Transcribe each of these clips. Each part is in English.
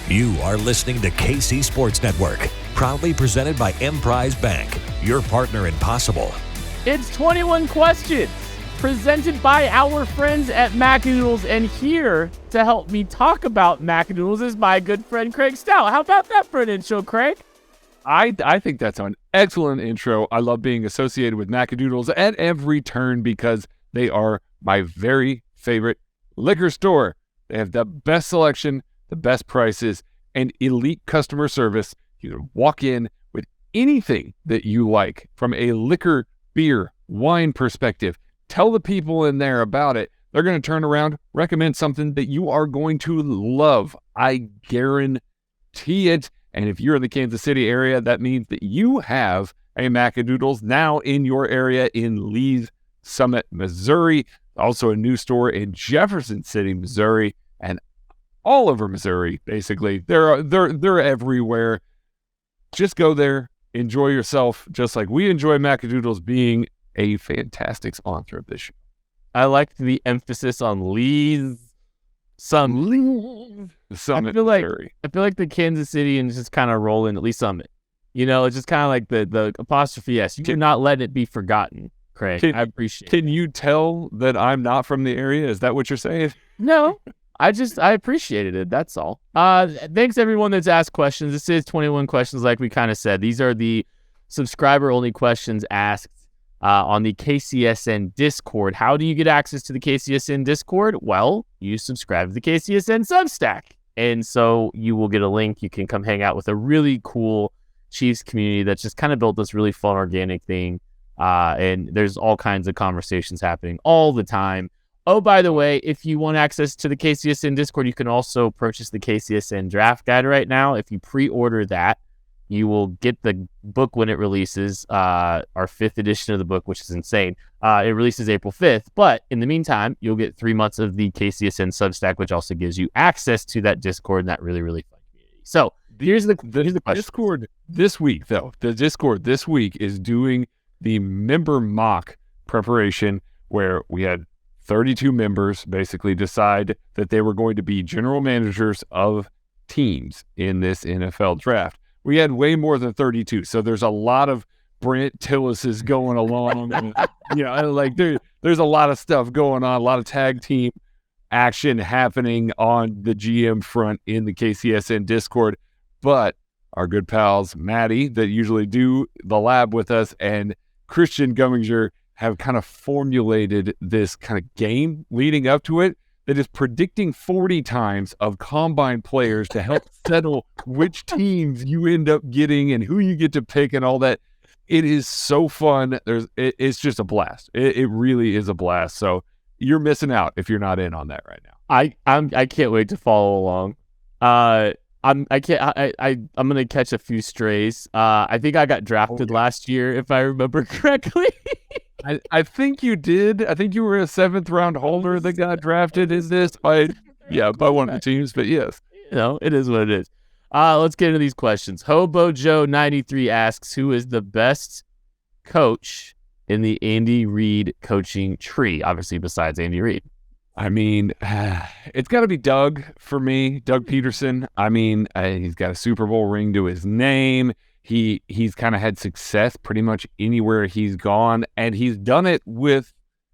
You are listening to KC Sports Network, proudly presented by Emprise Bank, your partner in possible. It's 21 questions presented by our friends at Macadoodles, and here to help me talk about Macadoodles is my good friend Craig Stout. How about that for an intro, Craig? I think that's an excellent intro. I love being associated with Macadoodles at every turn because they are my very favorite liquor store. They have the best selection, the best prices, and elite customer service. You can walk in with anything that you like from a liquor, beer, wine perspective. Tell the people in there about it. They're going to turn around, recommend something that you are going to love. I guarantee it. And if you're in the Kansas City area, that means that you have a Macadoodles now in your area in Lee's Summit, Missouri. Also a new store in Jefferson City, Missouri, and all over Missouri, basically. They're everywhere. Just go there, enjoy yourself, just like we enjoy Macadoodles being a fantastic sponsor of this show. I like the emphasis on Lee's Summit. Summit, I feel Missouri. like the Kansas City and just kind of rolling at Lee Summit. You know, it's just kind of like the apostrophe S. You're not letting it be forgotten, Craig. I appreciate it. Can you tell that I'm not from the area? Is that what you're saying? No, I appreciated it. That's all. Thanks everyone that's asked questions. This is 21 questions, like we kind of said. These are the subscriber-only questions asked on the KCSN Discord. How do you get access to the KCSN Discord? Well, you subscribe to the KCSN Substack. And so you will get a link. You can come hang out with a really cool Chiefs community that's just kind of built this really fun, organic thing. And there's all kinds of conversations happening all the time. Oh, by the way, if you want access to the KCSN Discord, you can also purchase the KCSN Draft Guide right now. If you pre-order that, you will get the book when it releases, our 5th edition of the book, which is insane. It releases April 5th, but in the meantime, you'll get 3 months of the KCSN Substack, which also gives you access to that Discord and that really, really fun community. So here's the question. Discord this week, though. The Discord this week is doing the member mock preparation where we had 32 members basically decide that they were going to be general managers of teams in this NFL draft. We had way more than 32, so there's a lot of Brent Tillises going along. And, like there's a lot of stuff going on, a lot of tag team action happening on the GM front in the KCSN Discord. But our good pals, Maddie, that usually do the lab with us, and Christian Gumminger have kind of formulated this kind of game leading up to it that is predicting 40 times of combine players to help settle which teams you end up getting and who you get to pick and all that. It is so fun. It's just a blast. It really is a blast. So you're missing out if you're not in on that right now. I can't wait to follow along. I'm gonna catch a few strays. I think I got drafted last year, if I remember correctly. I think you did. I think you were a 7th round holder that got drafted in this by one of the teams, but yes. It is what it is. Let's get into these questions. Hobo Joe 93 asks, who is the best coach in the Andy Reid coaching tree? Obviously, besides Andy Reid. I mean, it's got to be Doug for me, Doug Peterson. I mean, he's got a Super Bowl ring to his name. He's kind of had success pretty much anywhere he's gone, and he's done it with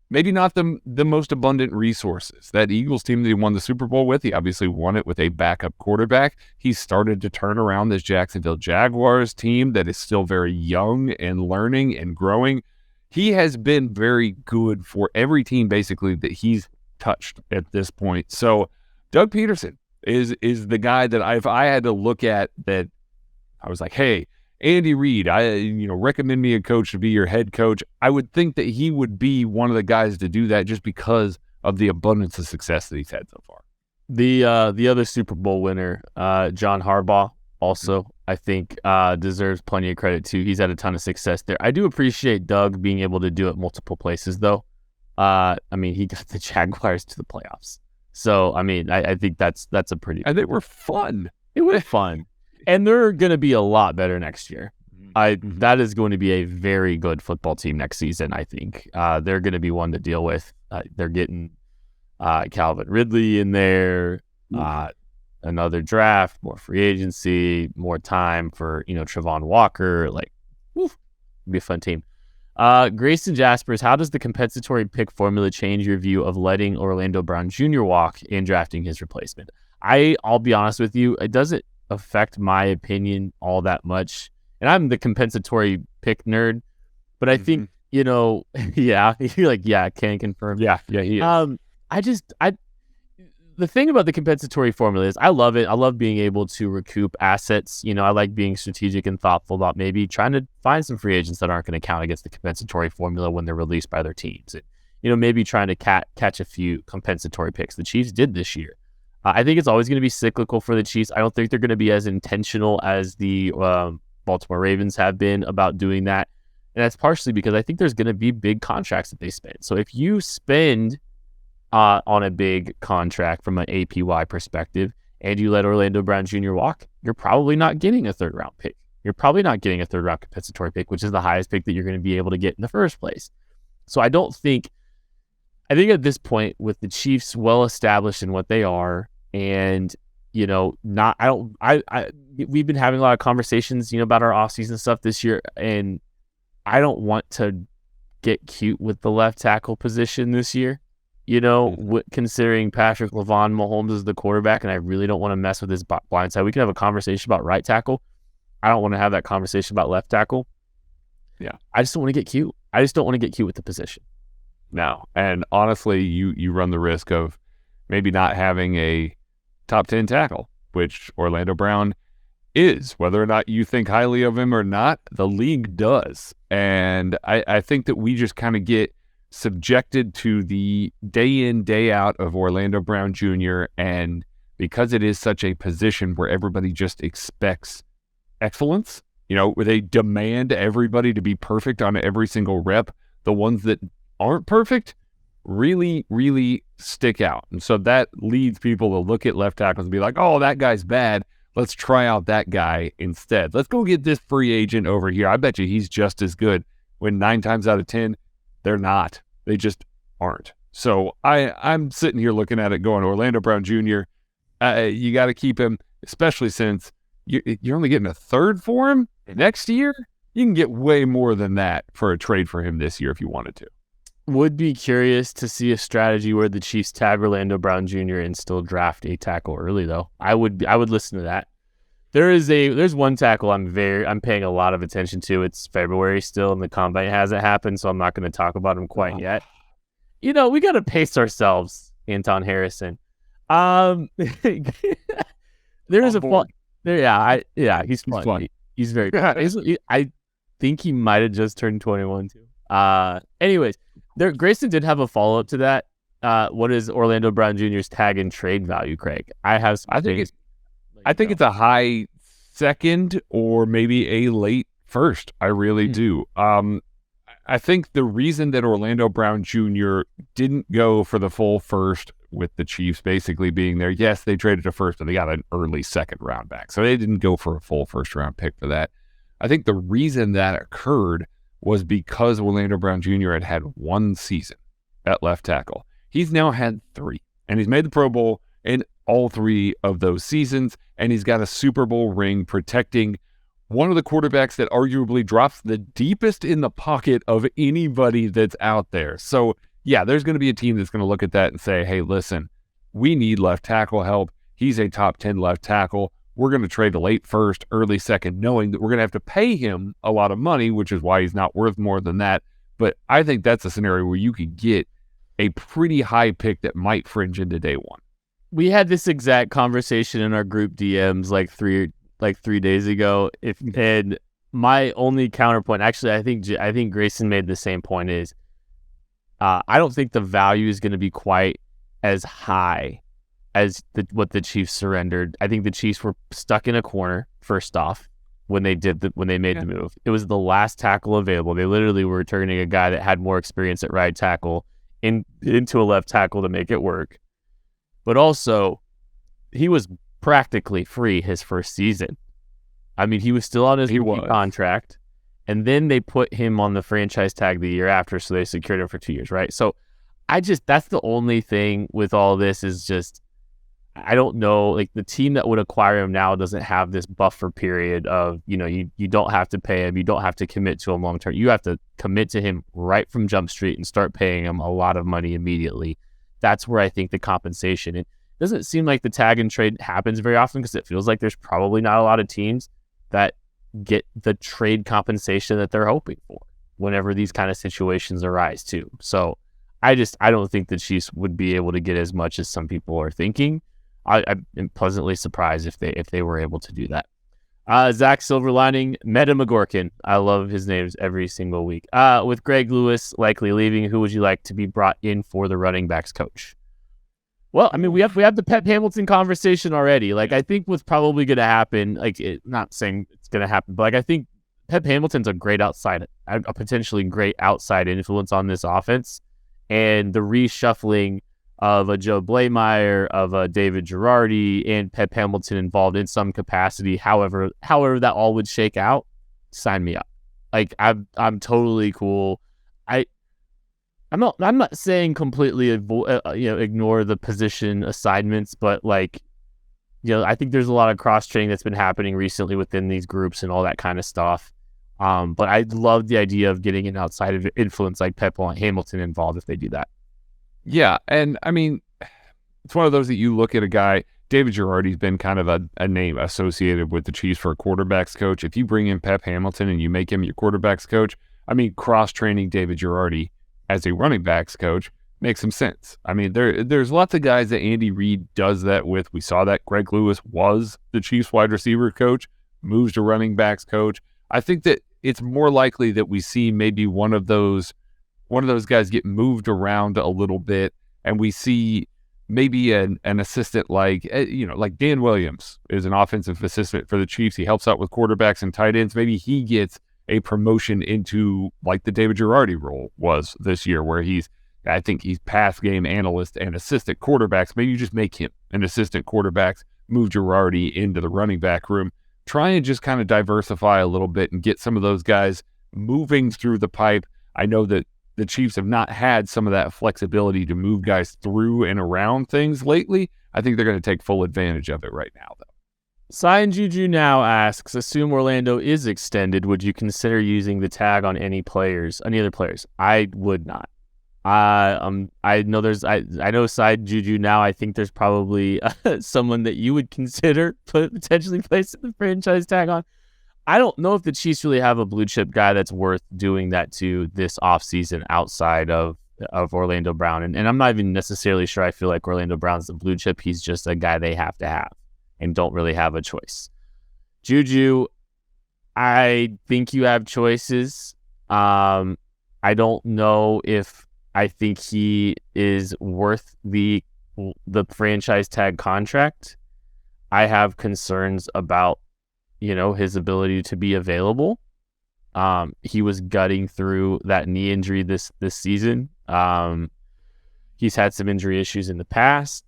maybe not the most abundant resources. That Eagles team that he won the Super Bowl with, he obviously won it with a backup quarterback. He started to turn around this Jacksonville Jaguars team that is still very young and learning and growing. He has been very good for every team basically that he's touched at this point. So Doug Peterson is the guy that if I had to look at that, I was like, hey, Andy Reid, recommend me a coach to be your head coach. I would think that he would be one of the guys to do that just because of the abundance of success that he's had so far. The other Super Bowl winner, John Harbaugh, also I think deserves plenty of credit too. He's had a ton of success there. I do appreciate Doug being able to do it multiple places though. I mean, he got the Jaguars to the playoffs. So I mean, I think that's a pretty. And they were fun. It was fun. And they're going to be a lot better next year. That is going to be a very good football team next season, I think. They're going to be one to deal with. They're getting Calvin Ridley in there. another draft, more free agency, more time for, Travon Walker. Like, woof, it'd be a fun team. Grayson Jaspers, how does the compensatory pick formula change your view of letting Orlando Brown Jr. walk and drafting his replacement? I'll be honest with you, it doesn't affect my opinion all that much. And I'm the compensatory pick nerd, but I think, yeah, you're like, yeah, can confirm. Yeah, he is. The thing about the compensatory formula is I love it. I love being able to recoup assets. I like being strategic and thoughtful about maybe trying to find some free agents that aren't going to count against the compensatory formula when they're released by their teams. And, maybe trying to catch a few compensatory picks. The Chiefs did this year. I think it's always going to be cyclical for the Chiefs. I don't think they're going to be as intentional as the Baltimore Ravens have been about doing that. And that's partially because I think there's going to be big contracts that they spend. So if you spend on a big contract from an APY perspective and you let Orlando Brown Jr. walk, you're probably not getting a third round pick. You're probably not getting a third round compensatory pick, which is the highest pick that you're going to be able to get in the first place. So I think at this point with the Chiefs well established in what they are, and we've been having a lot of conversations, about our offseason stuff this year, and I don't want to get cute with the left tackle position this year, considering Patrick Mahomes is the quarterback, and I really don't want to mess with his blind side. We can have a conversation about right tackle. I don't want to have that conversation about left tackle. Yeah. I just don't want to get cute. I just don't want to get cute with the position. No. And honestly, you run the risk of maybe not having a top 10 tackle, which Orlando Brown is. Whether or not you think highly of him or not, the league does. And I think that we just kind of get subjected to the day in, day out of Orlando Brown Jr. And because it is such a position where everybody just expects excellence, where they demand everybody to be perfect on every single rep, the ones that aren't perfect really, really stick out. And so that leads people to look at left tackles and be like, oh, that guy's bad. Let's try out that guy instead. Let's go get this free agent over here. I bet you he's just as good. When 9 times out of 10, they're not. They just aren't. So I'm sitting here looking at it going, Orlando Brown Jr., you got to keep him, especially since you're only getting a third for him next year. You can get way more than that for a trade for him this year if you wanted to. Would be curious to see a strategy where the Chiefs tag Orlando Brown Jr. and still draft a tackle early, though. I would listen to that. There's one tackle I'm paying a lot of attention to. It's February still, and the combine hasn't happened, so I'm not going to talk about him quite yet. We got to pace ourselves, Anton Harrison. There is a fun. He's fun. He's very good. I think he might have just turned 21 too. Anyways, Grayson did have a follow up to that. What is Orlando Brown Jr.'s tag and trade value, Craig? I think it's a high second or maybe a late first. I really do. I think the reason that Orlando Brown Jr. didn't go for the full first with the Chiefs basically being there, yes, they traded a first, but they got an early second round back. So they didn't go for a full first round pick for that. I think the reason that occurred was because Orlando Brown Jr. had one season at left tackle. He's now had 3, and he's made the Pro Bowl in all 3 of those seasons, and he's got a Super Bowl ring protecting one of the quarterbacks that arguably drops the deepest in the pocket of anybody that's out there. So, yeah, there's going to be a team that's going to look at that and say, hey, listen, we need left tackle help. He's a top 10 left tackle. We're going to trade a late first, early second, knowing that we're going to have to pay him a lot of money, which is why he's not worth more than that. But I think that's a scenario where you could get a pretty high pick that might fringe into day one. We had this exact conversation in our group DMs like 3 days ago. And my only counterpoint, actually, I think Grayson made the same point, is I don't think the value is going to be quite as high as what the Chiefs surrendered. I think the Chiefs were stuck in a corner, first off, when they made the move. It was the last tackle available. They literally were turning a guy that had more experience at right tackle into a left tackle to make it work. But also, he was practically free his first season. I mean, he was still on his rookie contract, and then they put him on the franchise tag the year after, so they secured him for 2 years, right? So that's the only thing with all this is just, I don't know, like the team that would acquire him now doesn't have this buffer period of, you don't have to pay him. You don't have to commit to him long term. You have to commit to him right from Jump Street and start paying him a lot of money immediately. That's where I think the compensation, it doesn't seem like the tag and trade happens very often because it feels like there's probably not a lot of teams that get the trade compensation that they're hoping for whenever these kind of situations arise too. So I don't think the Chiefs would be able to get as much as some people are thinking. I'm pleasantly surprised if they were able to do that. Zach Silverlining, Meta McGorkin. I love his names every single week. With Greg Lewis likely leaving, who would you like to be brought in for the running backs coach? Well, I mean, we have the Pep Hamilton conversation already. Like, I think what's probably going to happen, not saying it's going to happen, but like I think Pep Hamilton's a potentially great outside influence on this offense, and the reshuffling of a Joe Blameyer, of a David Girardi, and Pep Hamilton involved in some capacity. However that all would shake out, sign me up. Like I'm totally cool. I'm not saying completely ignore the position assignments, but I think there's a lot of cross training that's been happening recently within these groups and all that kind of stuff. But I love the idea of getting an outside influence like Pep Hamilton involved if they do that. Yeah, and I mean, it's one of those that you look at a guy, David Girardi's been kind of a name associated with the Chiefs for a quarterback's coach. If you bring in Pep Hamilton and you make him your quarterback's coach, I mean, cross-training David Girardi as a running backs coach makes some sense. I mean, there's lots of guys that Andy Reid does that with. We saw that Greg Lewis was the Chiefs wide receiver coach, moves to running backs coach. I think that it's more likely that we see maybe one of those guys get moved around a little bit, and we see maybe an assistant like Dan Williams is an offensive assistant for the Chiefs. He helps out with quarterbacks and tight ends. Maybe he gets a promotion into like the David Girardi role was this year, where I think he's pass game analyst and assistant quarterbacks. Maybe you just make him an assistant quarterbacks, move Girardi into the running back room, try and just kind of diversify a little bit and get some of those guys moving through the pipe. I know that the Chiefs have not had some of that flexibility to move guys through and around things lately. I think they're going to take full advantage of it right now, though. Sign Juju now asks, assume Orlando is extended, would you consider using the tag on any other players? I would not. I know side Juju now. I think there's probably someone that you would consider potentially placing the franchise tag on. I don't know if the Chiefs really have a blue chip guy that's worth doing that to this offseason outside of Orlando Brown. And I'm not even necessarily sure I feel like Orlando Brown's the blue chip. He's just a guy they have to have and don't really have a choice. Juju, I think you have choices. I don't know if I think he is worth the franchise tag contract. I have concerns about his ability to be available. He was gutting through that knee injury this season. He's had some injury issues in the past.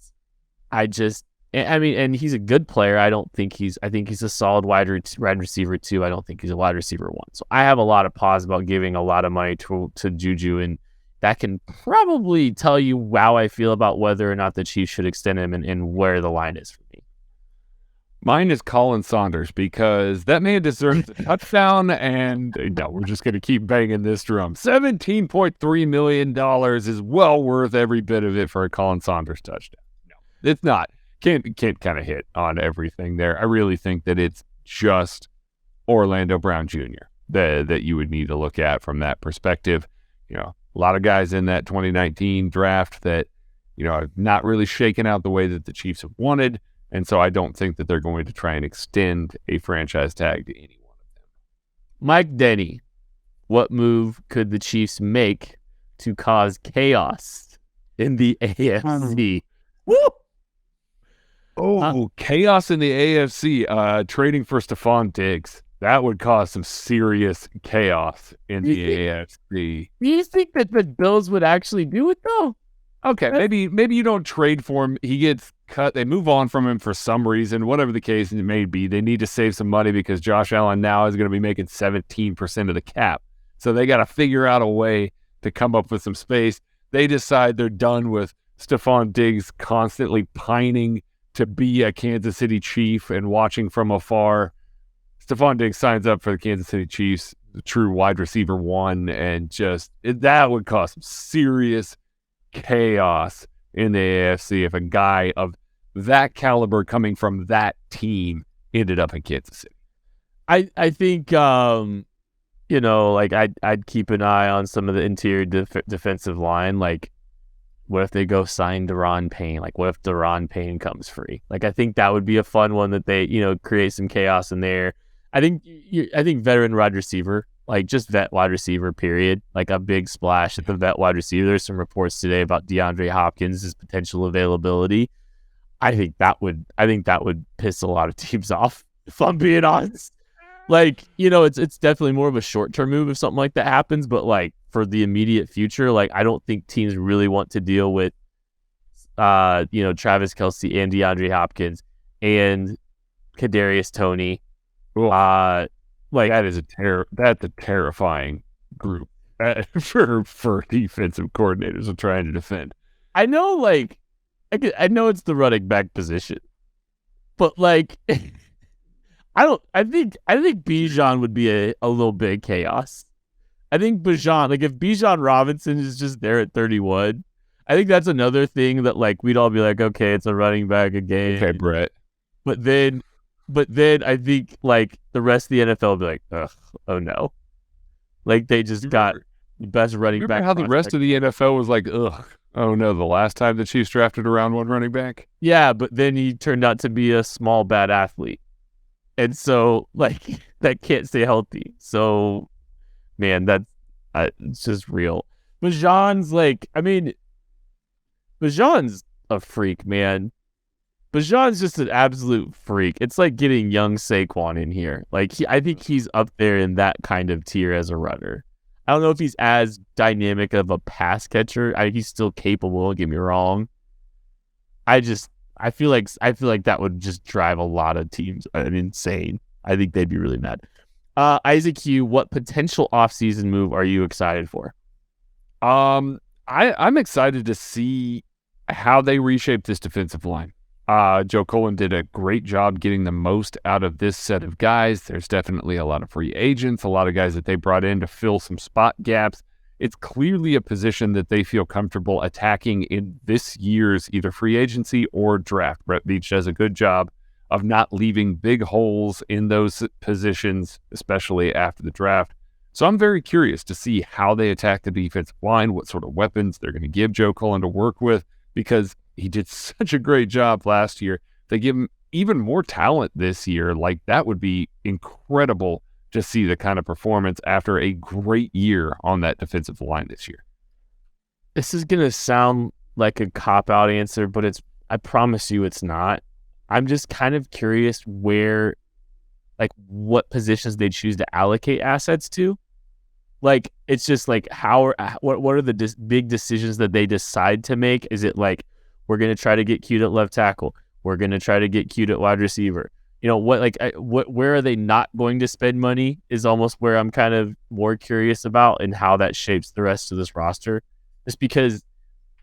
And he's a good player. I think he's a solid wide receiver too. I don't think he's a wide receiver one. So I have a lot of pause about giving a lot of money to Juju, and that can probably tell you how I feel about whether or not the Chiefs should extend him and where the line is for me. Mine is Colin Saunders, because that man deserves a touchdown, and no, we're just going to keep banging this drum. $17.3 million is well worth every bit of it for a Colin Saunders touchdown. No, it's not. Can't kind of hit on everything there. I really think that it's just Orlando Brown Jr. that you would need to look at from that perspective. A lot of guys in that 2019 draft that, have not really shaken out the way that the Chiefs have wanted. And so I don't think that they're going to try and extend a franchise tag to any one of them. Mike Denny, what move could the Chiefs make to cause chaos in the AFC? Woo! Chaos in the AFC. Trading for Stephon Diggs. That would cause some serious chaos in the AFC. Do you think that the Bills would actually do it, though? Okay, maybe you don't trade for him. He gets cut. They move on from him for some reason, whatever the case it may be. They need to save some money because Josh Allen now is going to be making 17% of the cap. So they got to figure out a way to come up with some space. They decide they're done with Stephon Diggs constantly pining to be a Kansas City Chief and watching from afar. Stephon Diggs signs up for the Kansas City Chiefs, the true wide receiver one, and that would cause some serious chaos in the AFC if a guy of that caliber coming from that team ended up in Kansas City. I think I'd keep an eye on some of the interior defensive line. Like, what if they go sign Daron Payne? Like, what if Daron Payne comes free? Like, I think that would be a fun one that they, create some chaos in there. I think veteran wide receiver, like just vet wide receiver, period. Like a big splash at the vet wide receiver. There's some reports today about DeAndre Hopkins' potential availability. I think that would piss a lot of teams off, if I'm being honest. Like, it's definitely more of a short-term move if something like that happens, but like for the immediate future, like I don't think teams really want to deal with Travis Kelce and DeAndre Hopkins and Kadarius Toney. That's a terrifying group for defensive coordinators are trying to defend. I know, I know it's the running back position, but like, I think Bijan would be a little bit chaos. I think Bijan, like if Bijan Robinson is just there at 31, I think that's another thing that like we'd all be like, okay, it's a running back again. Okay, Brett. But then I think like the rest of the NFL will be like, ugh, oh no. Like they just got the best running back. How the rest of the NFL was like, ugh, oh no, the last time the Chiefs drafted a round one running back? Yeah, but then he turned out to be a small, bad athlete. And so, like, that can't stay healthy. So, man, that's it's just real. Bijan's a freak, man. Bijan's just an absolute freak. It's like getting young Saquon in here. Like, I think he's up there in that kind of tier as a runner. I don't know if he's as dynamic of a pass catcher. He's still capable, don't get me wrong. I feel like that would just drive a lot of teams insane. I think they'd be really mad. Isaac Hugh, what potential offseason move are you excited for? I'm excited to see how they reshape this defensive line. Joe Cullen did a great job getting the most out of this set of guys. There's definitely a lot of free agents, a lot of guys that they brought in to fill some spot gaps. It's clearly a position that they feel comfortable attacking in this year's either free agency or draft. Brett Veach does a good job of not leaving big holes in those positions, especially after the draft. So I'm very curious to see how they attack the defensive line, what sort of weapons they're going to give Joe Cullen to work with, because he did such a great job last year. They give him even more talent this year. Like, that would be incredible to see the kind of performance after a great year on that defensive line this year. This is going to sound like a cop-out answer, but I promise you it's not. I'm just kind of curious what positions they choose to allocate assets to. Like, it's just like, what are the big decisions that they decide to make? Is it like, we're going to try to get cute at left tackle, we're going to try to get cute at wide receiver? Where are they not going to spend money is almost where I'm kind of more curious about, and how that shapes the rest of this roster. Just because,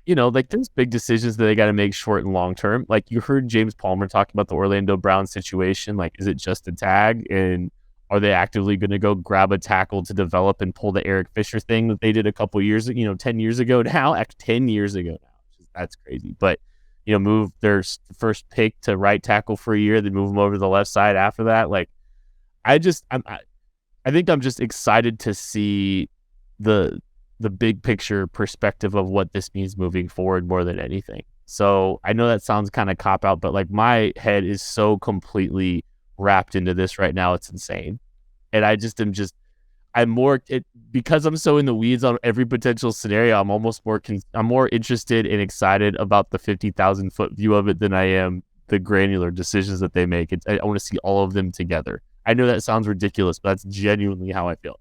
there's big decisions that they got to make short and long term. Like, you heard James Palmer talk about the Orlando Brown situation. Like, is it just a tag? And are they actively going to go grab a tackle to develop and pull the Eric Fisher thing that they did a couple years, 10 years ago now? 10 years ago now. That's crazy. But, move their first pick to right tackle for a year, then move them over to the left side after that. Like, I think I'm just excited to see the big picture perspective of what this means moving forward more than anything. So I know that sounds kind of cop out, but like my head is so completely wrapped into this right now. It's insane. And I just because I'm so in the weeds on every potential scenario, I'm more interested and excited about the 50,000 foot view of it than I am the granular decisions that they make. I want to see all of them together. I know that sounds ridiculous, but that's genuinely how I feel.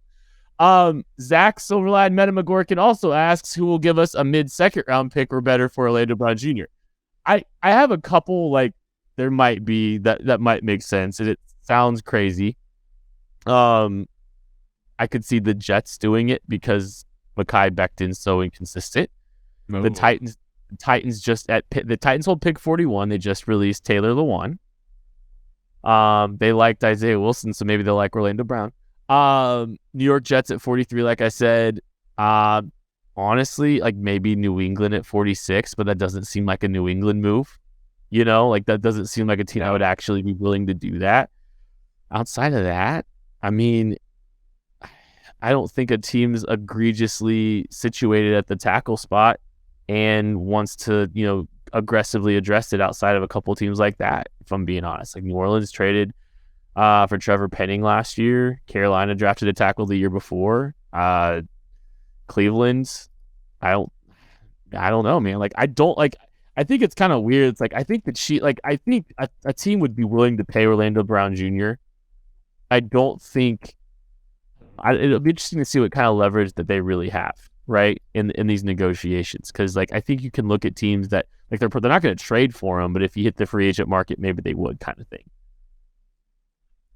Zach Silverline Metamagorkin also asks, who will give us a mid-second round pick or better for Orlando Brown Jr.? I have a couple, like, there might be that might make sense, and it sounds crazy. I could see the Jets doing it because Mekhi Becton's so inconsistent. No. The The Titans hold pick 41. They just released Taylor Lewan. They liked Isaiah Wilson, so maybe they'll like Orlando Brown. New York Jets at 43, like I said. Honestly, like maybe New England at 46, but that doesn't seem like a New England move. You know, like that doesn't seem like a team I would actually be willing to do that. Outside of that, I mean, I don't think a team's egregiously situated at the tackle spot and wants to, aggressively address it outside of a couple teams like that, if I'm being honest. Like New Orleans traded for Trevor Penning last year. Carolina drafted a tackle the year before. Cleveland, I don't know, man. Like I think it's kind of weird. It's like I think a team would be willing to pay Orlando Brown Jr. I don't think it'll be interesting to see what kind of leverage that they really have, right, in these negotiations. Because like I think you can look at teams that like they're not going to trade for him, but if you hit the free agent market, maybe they would, kind of thing.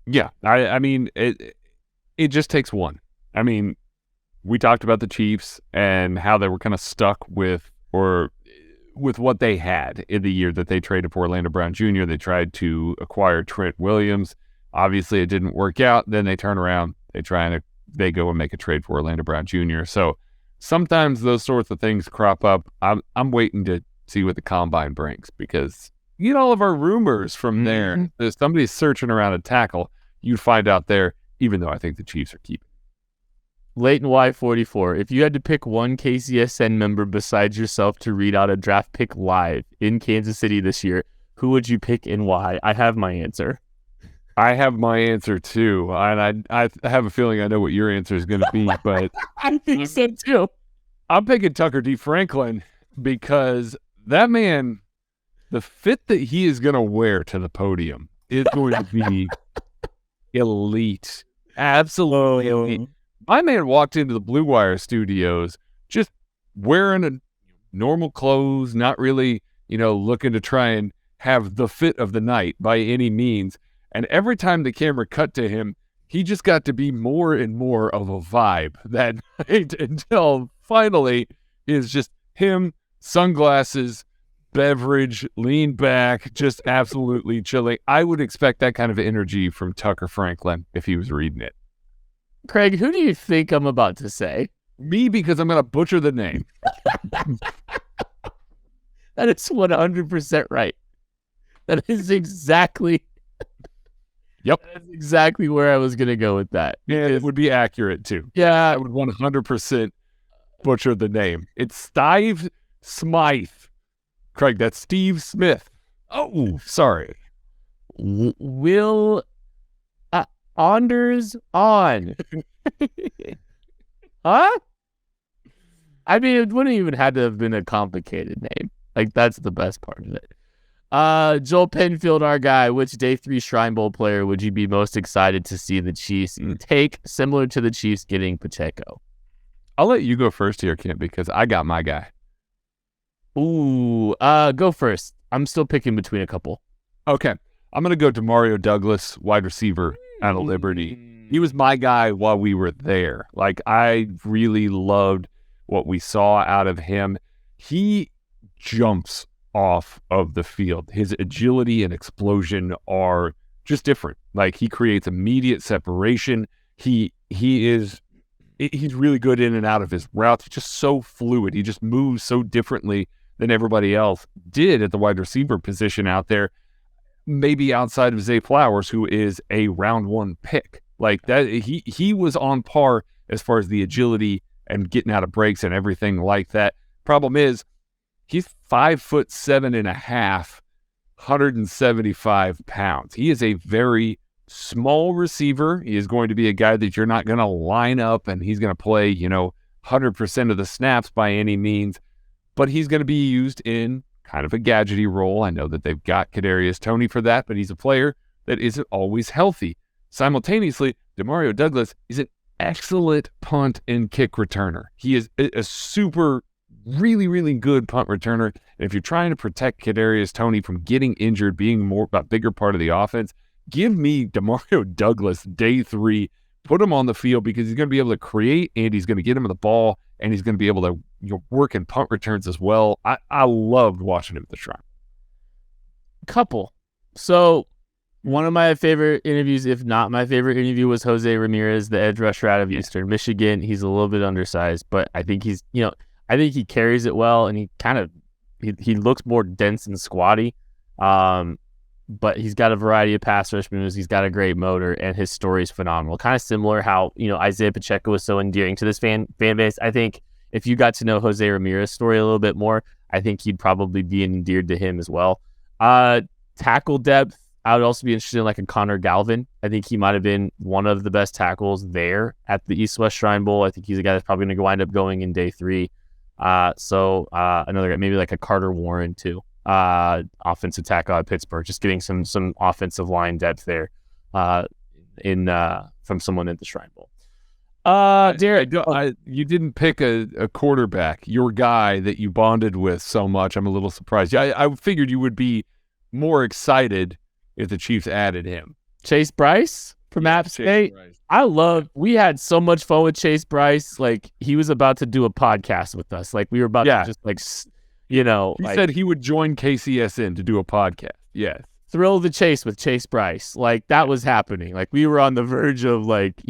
Yeah, I mean it just takes one. I mean, we talked about the Chiefs and how they were kind of stuck with what they had in the year that they traded for Orlando Brown Jr. They tried to acquire Trent Williams. Obviously, it didn't work out. Then they turn around. They go and make a trade for Orlando Brown Jr. So sometimes those sorts of things crop up. I'm waiting to see what the combine brings, because you get all of our rumors from there. If somebody's searching around a tackle, you'd find out there, even though I think the Chiefs are keeping. Leighton Y44, if you had to pick one KCSN member besides yourself to read out a draft pick live in Kansas City this year, who would you pick and why? I have my answer. I have my answer too, and I have a feeling I know what your answer is going to be, but I think so too. I'm picking Tucker D. Franklin because that man, the fit that he is going to wear to the podium is going to be elite. Absolutely elite. My man walked into the Blue Wire studios just wearing a normal clothes, not really, looking to try and have the fit of the night by any means. And every time the camera cut to him, he just got to be more and more of a vibe that night until finally is just him, sunglasses, beverage, lean back, just absolutely chilling. I would expect that kind of energy from Tucker Franklin if he was reading it. Craig, who do you think I'm about to say? Me, because I'm going to butcher the name. That is 100% right. That is exactly... Yep. That's exactly where I was going to go with that. Yeah, it would be accurate, too. Yeah. I would 100% butcher the name. It's Steve Smythe. Craig, that's Steve Smith. Oh, sorry. Will Anders on. Huh? I mean, it wouldn't even have to have been a complicated name. Like, that's the best part of it. Joel Penfield, our guy, which Day 3 Shrine Bowl player would you be most excited to see the Chiefs take, similar to the Chiefs getting Pacheco? I'll let you go first here, Kent, because I got my guy. Ooh, go first. I'm still picking between a couple. Okay. I'm going to go to Demario Douglas, wide receiver out of Liberty. He was my guy while we were there. Like, I really loved what we saw out of him. He jumps off of the field. His agility and explosion are just different. Like, he creates immediate separation. He's really good in and out of his routes. He's just so fluid. He just moves so differently than everybody else did at the wide receiver position out there. Maybe outside of Zay Flowers, who is a round one pick. Like that, he was on par as far as the agility and getting out of breaks and everything like that. Problem is, he's 5'7.5", 175 pounds. He is a very small receiver. He is going to be a guy that you're not going to line up and he's going to play, 100% of the snaps by any means, but he's going to be used in kind of a gadgety role. I know that they've got Kadarius Toney for that, but he's a player that isn't always healthy. Simultaneously, Demario Douglas is an excellent punt and kick returner. He is a super, really, really good punt returner. And if you're trying to protect Kadarius Toney from getting injured, being a bigger part of the offense, give me Demario Douglas Day 3 put him on the field because he's going to be able to create and he's going to get him the ball and he's going to be able to work in punt returns as well. I loved watching him at the Shrine. Couple. So one of my favorite interviews, if not my favorite interview, was Jose Ramirez, the edge rusher out of Eastern Michigan. He's a little bit undersized, but I think I think he carries it well, and he looks more dense and squatty. But he's got a variety of pass rush moves. He's got a great motor, and his story is phenomenal. Kind of similar how, Isaiah Pacheco was so endearing to this fan base. I think if you got to know Jose Ramirez's story a little bit more, I think you'd probably be endeared to him as well. Tackle depth, I would also be interested in like a Connor Galvin. I think he might have been one of the best tackles there at the East-West Shrine Bowl. I think he's a guy that's probably going to wind up going in day 3. So another guy, maybe like a Carter Warren too. Offensive tackle out of Pittsburgh, just getting some offensive line depth there from someone at the Shrine Bowl. Derek, you didn't pick a quarterback, your guy that you bonded with so much. I'm a little surprised. I figured you would be more excited if the Chiefs added him. Chase Bryce from App State. We had so much fun with Chase Bryce. Like, he was about to do a podcast with us. Like, we were about to just he said he would join KCSN to do a podcast. Yes. Thrill the chase with Chase Bryce. Like, that was happening. Like, we were on the verge of it's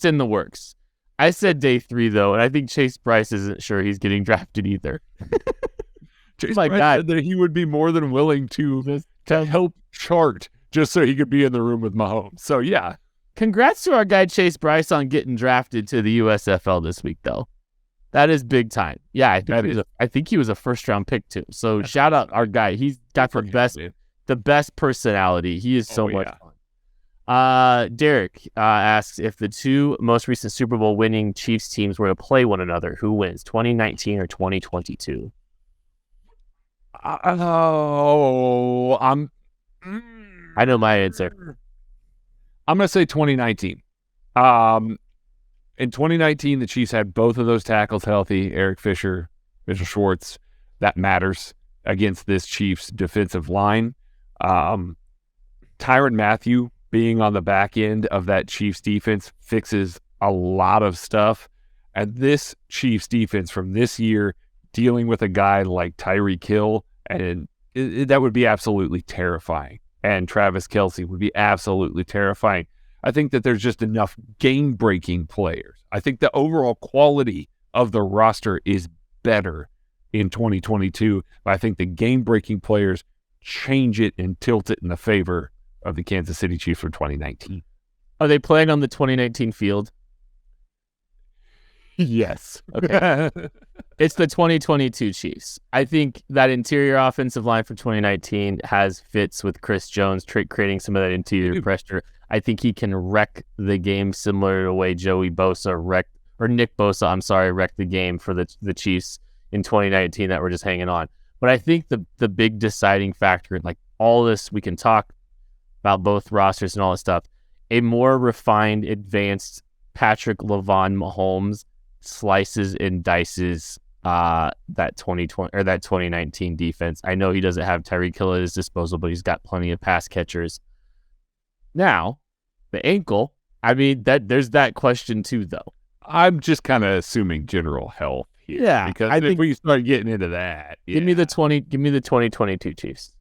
in the works. I said day 3 though, and I think Chase Bryce isn't sure he's getting drafted either. Chase Bryce said that he would be more than willing to help chart just so he could be in the room with Mahomes. So yeah. Congrats to our guy Chase Bryce on getting drafted to the USFL this week though. That is big time. Yeah, I think he was a first round pick too. So shout out our guy. He's got the best personality. He is so much fun. Derek asks, if the 2 most recent Super Bowl winning Chiefs teams were to play one another, who wins, 2019 or 2022? I know my answer. I'm going to say 2019. In 2019, the Chiefs had both of those tackles healthy, Eric Fisher, Mitchell Schwartz. That matters against this Chiefs defensive line. Tyrann Mathieu being on the back end of that Chiefs defense fixes a lot of stuff. And this Chiefs defense from this year, dealing with a guy like Tyreek Hill, and that would be absolutely terrifying. And Travis Kelce would be absolutely terrifying. I think that there's just enough game-breaking players. I think the overall quality of the roster is better in 2022, but I think the game-breaking players change it and tilt it in the favor of the Kansas City Chiefs for 2019. Are they playing on the 2019 field? Yes. Okay. It's the 2022 Chiefs. I think that interior offensive line for 2019 has fits with Chris Jones, creating some of that interior pressure. I think he can wreck the game similar to the way Nick Bosa wrecked the game for the Chiefs in 2019 that we're just hanging on. But I think the big deciding factor, like all this, we can talk about both rosters and all this stuff, a more refined, advanced Patrick LaVon Mahomes slices and dices that 2020 or that 2019 defense. I know he doesn't have Tyreek Hill at his disposal, but he's got plenty of pass catchers. Now, the ankle, I mean, there's that question too, though. I'm just kind of assuming general health here. Yeah, because if we start getting into that, give me the 2022 Chiefs.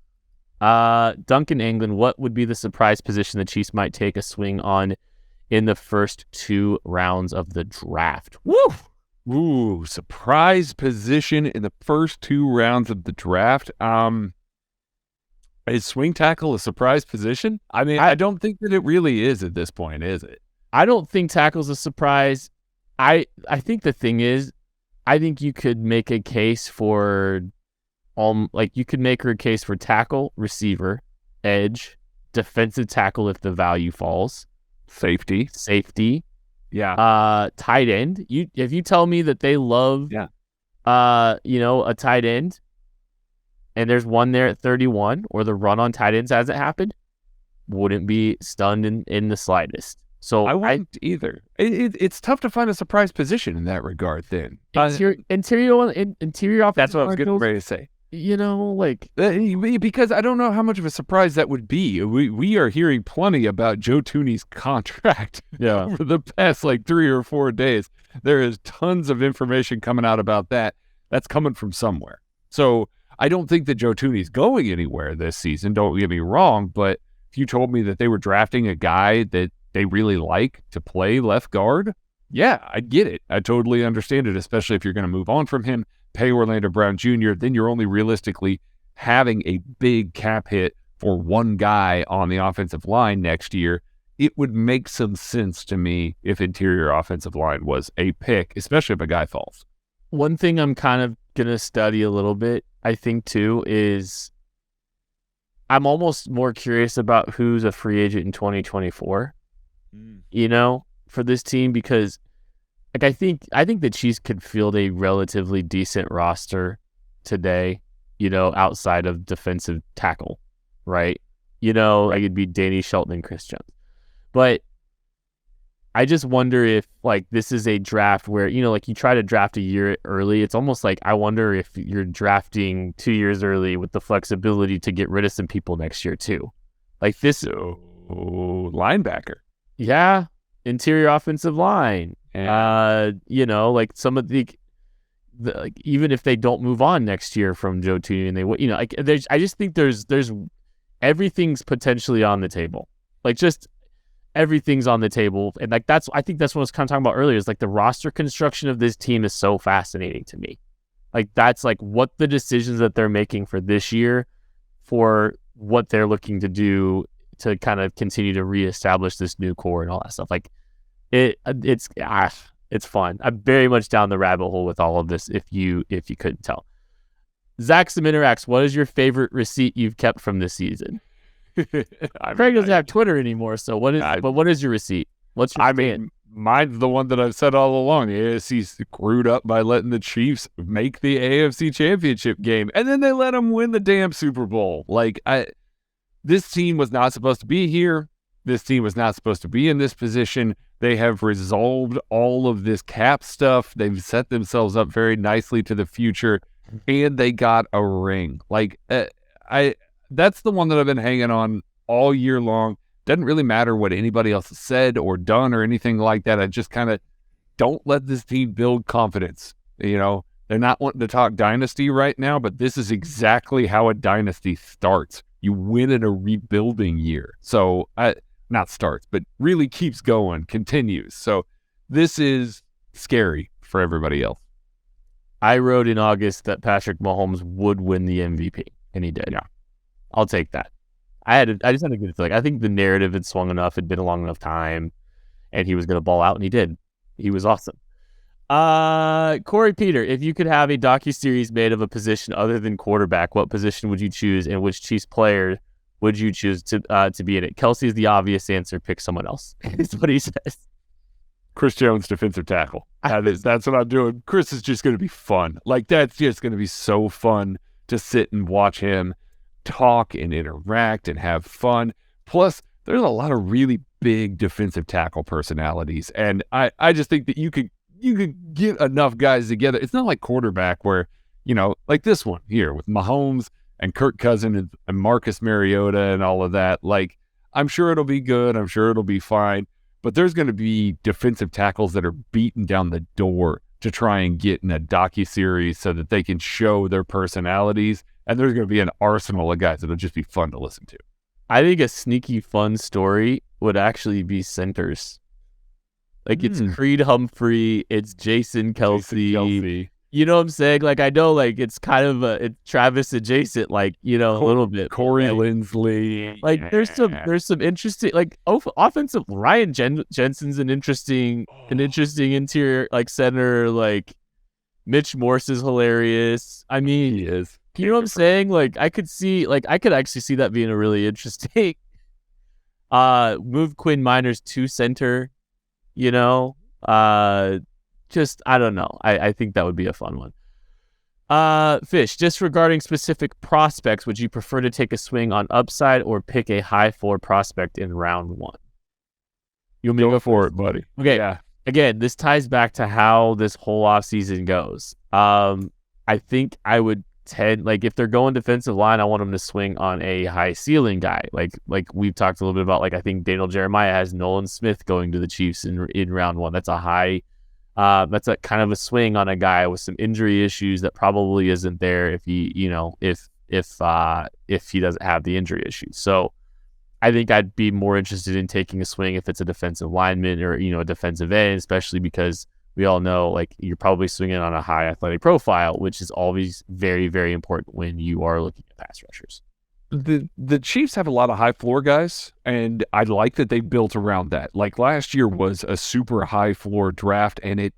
Duncan England, what would be the surprise position the Chiefs might take a swing on in the first 2 rounds of the draft? Woo! Ooh, surprise position in the first 2 rounds of the draft. Is swing tackle a surprise position? I mean, I don't think that it really is at this point, is it? I don't think tackle's a surprise. I think the thing is, I think you could make a case for you could make her a case for tackle, receiver, edge, defensive tackle if the value falls. Safety. Yeah. Tight end. If you tell me that they love a tight end and there's one there at 31 or the run on tight ends hasn't happened, wouldn't be stunned in the slightest. So I wouldn't either. It's tough to find a surprise position in that regard then. Interior offensive. That's what I was getting ready to say. like Because I don't know how much of a surprise that would be. We are hearing plenty about Joe Thuney's contract over the past 3 or 4 days. There is tons of information coming out about that. That's coming from somewhere. So I don't think that Joe Thuney's going anywhere this season. Don't get me wrong, but if you told me that they were drafting a guy that they really like to play left guard, yeah, I get it. I totally understand it, especially if you're going to move on from him, pay Orlando Brown Jr., then you're only realistically having a big cap hit for one guy on the offensive line next year. It would make some sense to me if interior offensive line was a pick, especially if a guy falls. One thing I'm kind of going to study a little bit, I think, too, is I'm almost more curious about who's a free agent in 2024, for this team, because I think the Chiefs could field a relatively decent roster today, outside of defensive tackle, right? It'd be Danny Shelton and Chris Jones. But I just wonder if this is a draft where, you try to draft a year early. It's almost like I wonder if you're drafting 2 years early with the flexibility to get rid of some people next year too. Linebacker. Yeah. Interior offensive line. Some of the even if they don't move on next year from Joe Thuney and I just think there's everything's potentially on the table. Just everything's on the table. And I think that's what I was kind of talking about earlier, is the roster construction of this team is so fascinating to me. That's what the decisions that they're making for this year, for what they're looking to do to kind of continue to reestablish this new core and all that stuff. It's fun. I'm very much down the rabbit hole with all of this, if you couldn't tell. Zach Seminarax, what is your favorite receipt you've kept from this season? Craig doesn't have Twitter anymore, so what is your receipt? What's your mine's the one that I've said all along. The AFC screwed up by letting the Chiefs make the AFC Championship game, and then they let them win the damn Super Bowl. This team was not supposed to be here. This team was not supposed to be in this position. They have resolved all of this cap stuff. They've set themselves up very nicely to the future, and they got a ring. That's the one that I've been hanging on all year long. Doesn't really matter what anybody else has said or done or anything like that. I just kind of don't let this team build confidence. They're not wanting to talk dynasty right now, but this is exactly how a dynasty starts. You win in a rebuilding year. So, not starts, but really keeps going, continues. So this is scary for everybody else. I wrote in August that Patrick Mahomes would win the MVP, and he did. Yeah. I'll take that. I just had a good feeling. I think the narrative had swung enough. It'd been a long enough time, and he was going to ball out, and he did. He was awesome. Corey Peter, if you could have a docuseries made of a position other than quarterback, what position would you choose, and which Chiefs player would you choose to be in it? Kelsey is the obvious answer. Pick someone else. Is what he says. Chris Jones, defensive tackle. That's what I'm doing. Chris is just going to be fun. That's just going to be so fun to sit and watch him talk and interact and have fun. Plus, there's a lot of really big defensive tackle personalities, and I just think that you could get enough guys together. It's not like quarterback where, like this one here with Mahomes and Kirk Cousins and Marcus Mariota and all of that. I'm sure it'll be good. I'm sure it'll be fine. But there's going to be defensive tackles that are beating down the door to try and get in a docuseries so that they can show their personalities. And there's going to be an arsenal of guys that'll just be fun to listen to. I think a sneaky fun story would actually be centers. It's Creed Humphrey, it's Jason Kelsey. You know what I'm saying? I know, it's kind of it's Travis adjacent, a little bit. Corey Linsley. There's some interesting, offensive. Ryan Jensen's an interesting interior, center. Mitch Morse is hilarious. I mean, he is. You know what I'm saying? I could actually see that being a really interesting. Move Quinn Miners to center. Just, I don't know. I think that would be a fun one. Fish, just regarding specific prospects, would you prefer to take a swing on upside or pick a high floor prospect in round one? You want me to go for it, buddy? Okay. Yeah. Again, this ties back to how this whole offseason goes. I think I would like if they're going defensive line, I want them to swing on a high ceiling guy. Like we've talked a little bit about, like I think Daniel Jeremiah has Nolan Smith going to the Chiefs in round 1. That's a high, that's a kind of a swing on a guy with some injury issues that probably isn't there if he, if he doesn't have the injury issues. So I think I'd be more interested in taking a swing if it's a defensive lineman or, a defensive end, especially because we all know, like, you're probably swinging on a high athletic profile, which is always very, very important when you are looking at pass rushers. The Chiefs have a lot of high floor guys, and I like that they built around that. Like last year was a super high floor draft, and it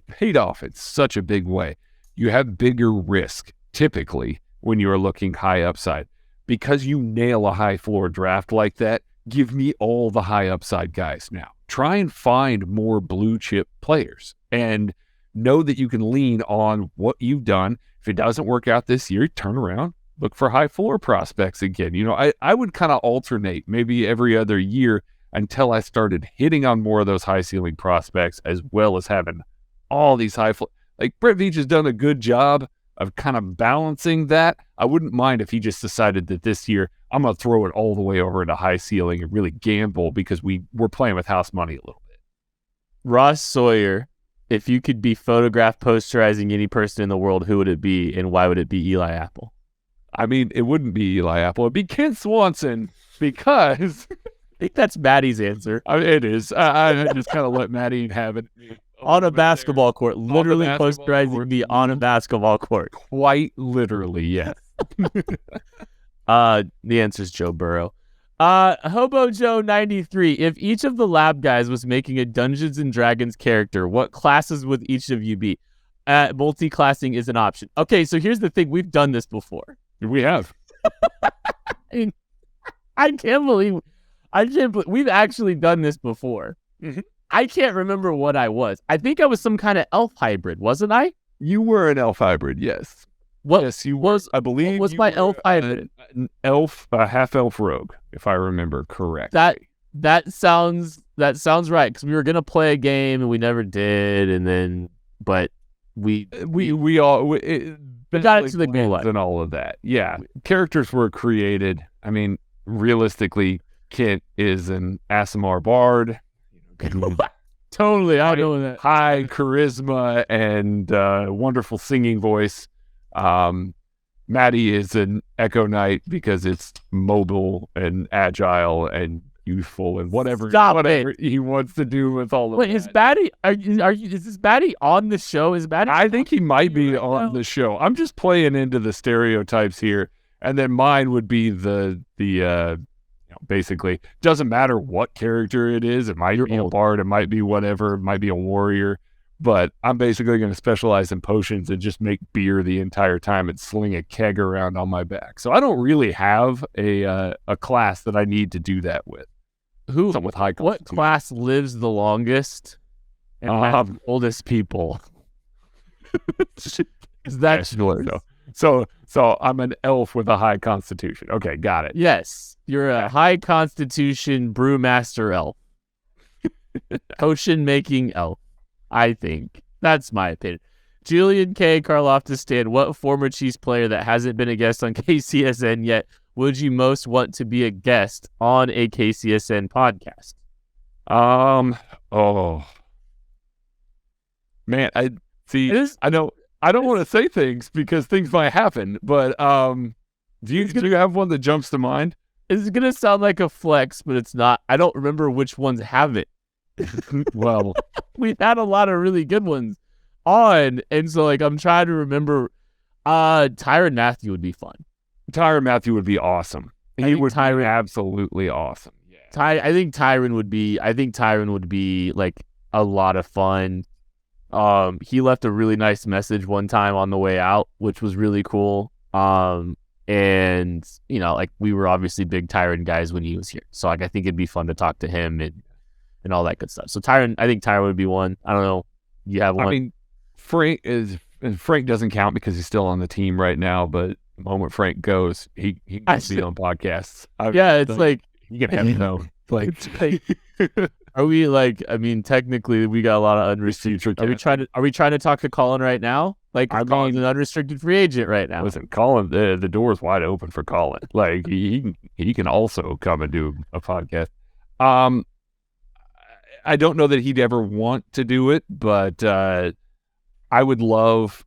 paid off in such a big way. You have bigger risk typically when you are looking high upside. Because you nail a high floor draft like that, give me all the high upside guys now. Try and find more blue chip players and know that you can lean on what you've done. If it doesn't work out this year, turn around, look for high floor prospects again. I would kind of alternate maybe every other year until I started hitting on more of those high ceiling prospects, as well as having all these high floor. Like Brett Veach has done a good job of kind of balancing that. I wouldn't mind if he just decided that this year I'm going to throw it all the way over into high ceiling and really gamble, because we're playing with house money a little bit. Ross Sawyer, if you could be photograph posterizing any person in the world, who would it be, and why would it be Eli Apple? I mean, it wouldn't be Eli Apple. It'd be Ken Swanson, because I think that's Maddie's answer. It is. I just kind of let Maddie have it. On a basketball court, literally posterizing me on a basketball court. Quite literally, yes. The answer is Joe Burrow. Hobo Joe 93. If each of the lab guys was making a Dungeons and Dragons character, what classes would each of you be? Multi-classing is an option. Okay, so here's the thing. We've done this before. We have. I can't believe we've actually done this before. Mm-hmm. I can't remember what I was. I think I was some kind of elf hybrid, wasn't I? You were an elf hybrid, yes. Yes, you was. I believe. What was my elf hybrid? An elf, a half elf rogue, if I remember correctly. That sounds right, because we were gonna play a game and we never did, but we got it to the goal line and all of that. Yeah, characters were created. I mean, realistically, Kent is an Aasimar bard. Totally, I know that. High charisma and wonderful singing voice. Maddie is an Echo Knight because it's mobile and agile and youthful and whatever he wants to do with all of that. Wait, is Batty? Is this Batty on the show? Is Batty? I think he might be on the show. I'm just playing into the stereotypes here, and then mine would be the basically, doesn't matter what character it is. It might be a bard, it might be whatever, it might be a warrior, but I'm basically going to specialize in potions and just make beer the entire time and sling a keg around on my back. So I don't really have a class that I need to do that with. Something with high what class lives the longest and has the oldest people? Is that yours? So I'm an elf with a high constitution. Okay, got it. Yes, you're a high constitution brewmaster elf. Potion making elf, I think. That's my opinion. Julian K. Karloftis-Stan, what former Chiefs player that hasn't been a guest on KCSN yet would you most want to be a guest on a KCSN podcast? Man, I know I don't want to say things because things might happen, but do you have one that jumps to mind? It's gonna sound like a flex, but it's not. I don't remember which ones have it. Well, we've had a lot of really good ones on, and so I'm trying to remember. Tyrann Mathieu would be fun. Tyrann Mathieu would be awesome. He would be absolutely awesome. Yeah. I think Tyrann would be like a lot of fun. He left a really nice message one time on the way out, which was really cool. And we were obviously big Tyrann guys when he was here, so I think it'd be fun to talk to him and all that good stuff. So I think Tyrann would be one. I don't know. You have one? I mean, Frank doesn't count because he's still on the team right now, but the moment Frank goes, he can be on podcasts. You can have him know. Are we technically we got a lot of unreceived. Are we trying to talk to Colin right now? Like, Colin's an unrestricted free agent right now. Listen, Colin, the door's wide open for Colin. Like, he can also come and do a podcast. I don't know that he'd ever want to do it, but I would love.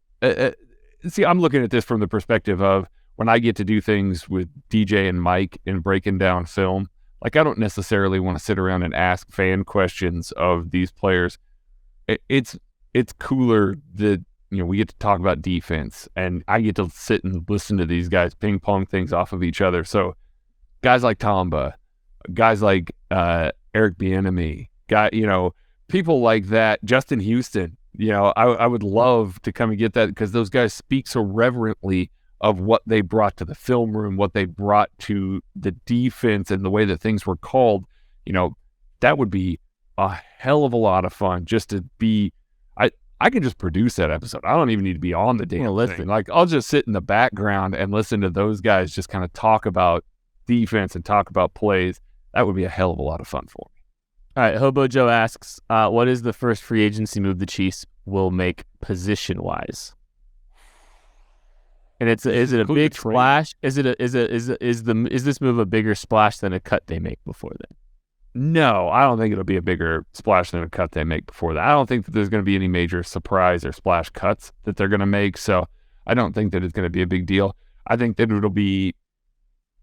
See, I'm looking at this from the perspective of when I get to do things with DJ and Mike and breaking down film. Like, I don't necessarily want to sit around and ask fan questions of these players. It's cooler that, you know, we get to talk about defense, and I get to sit and listen to these guys ping pong things off of each other. So guys like Tamba, guys like Eric Bieniemy, people like that, Justin Houston, I would love to come and get that, because those guys speak so reverently of what they brought to the film room, what they brought to the defense, and the way that things were called. That would be a hell of a lot of fun just to be. I can just produce that episode. I don't even need to be on the damn thing. Like, I'll just sit in the background and listen to those guys just kind of talk about defense and talk about plays. That would be a hell of a lot of fun for me. All right, Hobo Joe asks, what is the first free agency move the Chiefs will make position-wise? And is it a big splash? Is this move a bigger splash than a cut they make before then? No, I don't think it'll be a bigger splash than a cut they make before that. I don't think that there's going to be any major surprise or splash cuts that they're going to make, so I don't think that it's going to be a big deal. I think that it'll be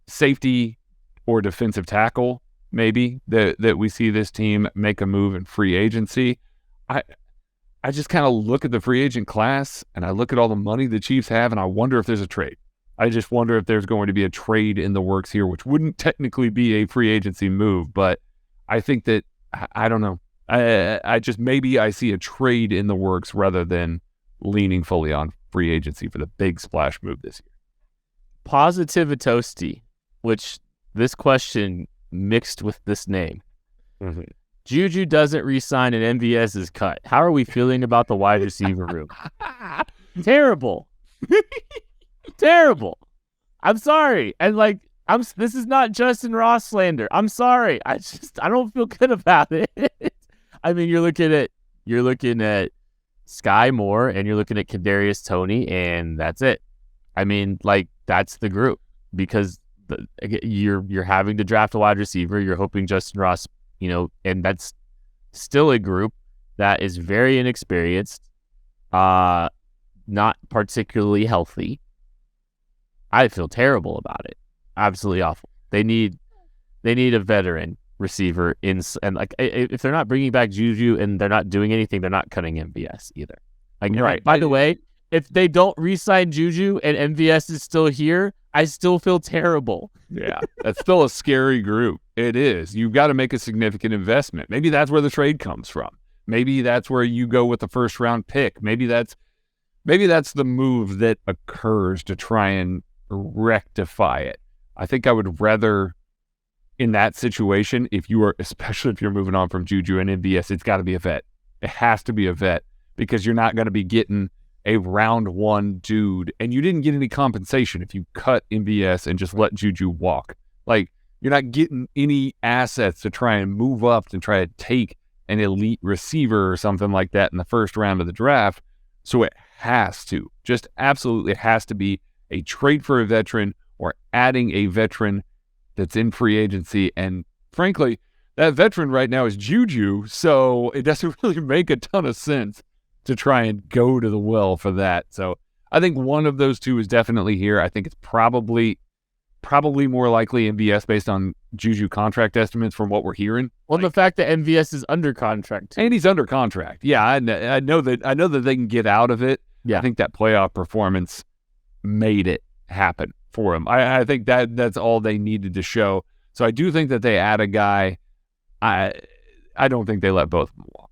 safety or defensive tackle, maybe, that we see this team make a move in free agency. I just kind of look at the free agent class, and I look at all the money the Chiefs have, and I wonder if there's a trade. I just wonder if there's going to be a trade in the works here, which wouldn't technically be a free agency move, but I think that, I don't know. Maybe I see a trade in the works rather than leaning fully on free agency for the big splash move this year. Positivitosti, which this question mixed with this name. Mm-hmm. Juju doesn't re-sign and MVS is cut. How are we feeling about the wide receiver room? Terrible. Terrible. I'm sorry. And this is not Justin Ross slander. I'm sorry. I don't feel good about it. I mean, you're looking at Sky Moore and you're looking at Kadarius Toney, and that's it. I mean, that's the group, because you're having to draft a wide receiver. You're hoping Justin Ross, and that's still a group that is very inexperienced, not particularly healthy. I feel terrible about it. Absolutely awful. They need a veteran receiver if they're not bringing back Juju and they're not doing anything, they're not cutting MVS either. Right. By the way, if they don't re-sign Juju and MVS is still here, I still feel terrible. Yeah, that's still a scary group. It is. You've got to make a significant investment. Maybe that's where the trade comes from. Maybe that's where you go with the first round pick. Maybe that's the move that occurs to try and rectify it. I think I would rather, in that situation, especially if you're moving on from Juju and MVS, it's got to be a vet. It has to be a vet, because you're not going to be getting a round one dude, and you didn't get any compensation if you cut MVS and just let Juju walk. You're not getting any assets to try and move up and try to take an elite receiver or something like that in the first round of the draft. So it has to, just absolutely has to be a trade for a veteran, or adding a veteran that's in free agency. And frankly, that veteran right now is Juju, so it doesn't really make a ton of sense to try and go to the well for that. So I think one of those two is definitely here. I think it's probably more likely MVS based on Juju contract estimates from what we're hearing. Well, the fact that MVS is under contract too. And he's under contract. Yeah, I know that they can get out of it. Yeah. I think that playoff performance made it happen for him. I think that's all they needed to show. So I do think that they add a guy. I don't think they let both of them walk.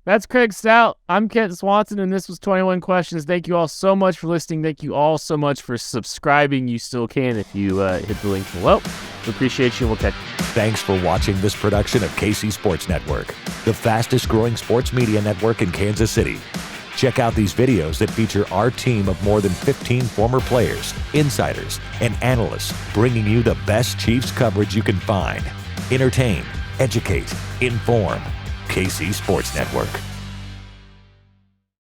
That's Craig Stout. I'm Kent Swanson, and this was 21 Questions. Thank you all so much for listening. Thank you all so much for subscribing. You still can if you hit the link below. We appreciate you. We'll catch you. Thanks for watching this production of KC Sports Network, the fastest growing sports media network in Kansas City. Check out these videos that feature our team of more than 15 former players, insiders, and analysts, bringing you the best Chiefs coverage you can find. Entertain, educate, inform. KC Sports Network.